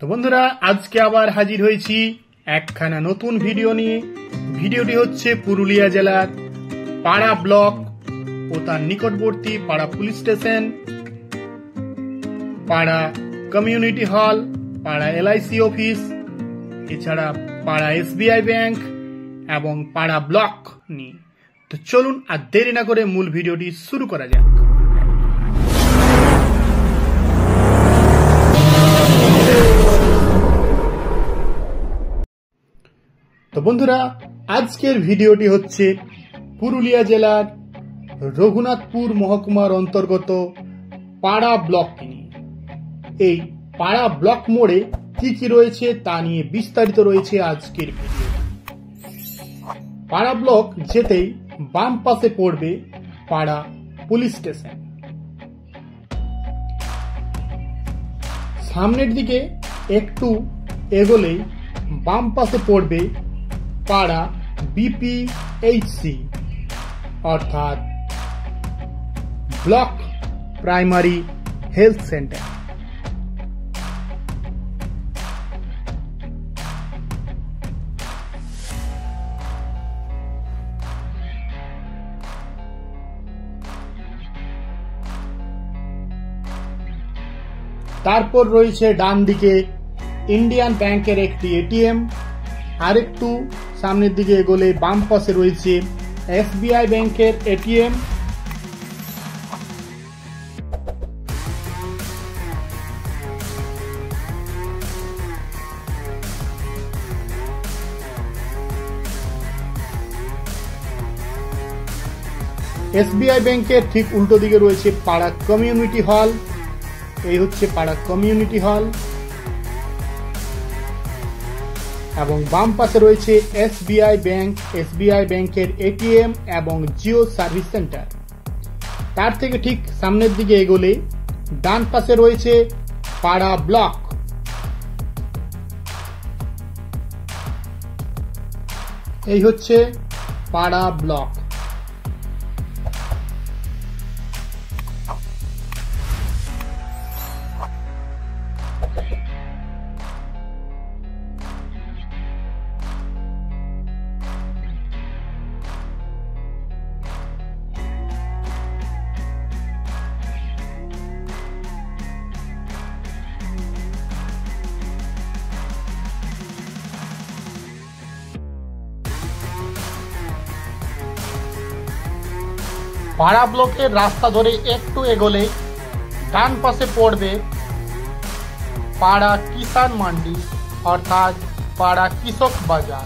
তো বন্ধুরা, আজকে আবার হাজির হয়েছি একখানা নতুন ভিডিও নিয়ে। ভিডিওটি হচ্ছে পুরুলিয়া জেলার পাড়া ব্লক ও তার নিকটবর্তী পাড়া পুলিশ স্টেশন, পাড়া কমিউনিটি হল, পাড়া LIC অফিস, এছাড়া পাড়া SBI ব্যাংক এবং পাড়া ব্লক নিয়ে। তো চলুন আর দেরি না করে মূল ভিডিওটি শুরু করা যাক। তো বন্ধুরা, আজকের ভিডিওটি হচ্ছে পুরুলিয়া জেলার রঘুনাথপুর মহকুমার অন্তর্গত পাড়া ব্লক নিয়ে। এই পাড়া ব্লক মোড়ে কি কি রয়েছে তা নিয়ে বিস্তারিত রয়েছে আজকের ভিডিও। পাড়া ব্লক যেতেই বাম পাশে পড়বে পাড়া পুলিশ স্টেশন। সামনের দিকে একটু এগোলেই বাম পাশে পড়বে পাড়া BPHC অর্থাৎ ব্লক প্রাইমারি হেলথ সেন্টার। তারপর রয়েছে ডান দিকে ইন্ডিয়ান ব্যাংকের একটি ATM। আরেকটু সামনের দিকে এগোলে বাম পাশে রয়েছে SBI ব্যাংকের ATM। SBI ব্যাংকের ঠিক উল্টো দিকে রয়েছে পাড়া কমিউনিটি হল। এই হচ্ছে পাড়া কমিউনিটি হল এবং বাম পাশে রয়েছে SBI ব্যাংক, SBI ব্যাংকের ATM এবং জিও সার্ভিস সেন্টার। তার থেকে ঠিক সামনের দিকে এগোলে ডান পাশে রয়েছে পাড়া ব্লক। এই হচ্ছে পাড়া ব্লক। পাড়া ব্লকের রাস্তা ধরে একটু এগোলে ডান পাশে পড়বে পাড়া কিষান মান্ডি অর্থাৎ পাড়া কৃষক বাজার।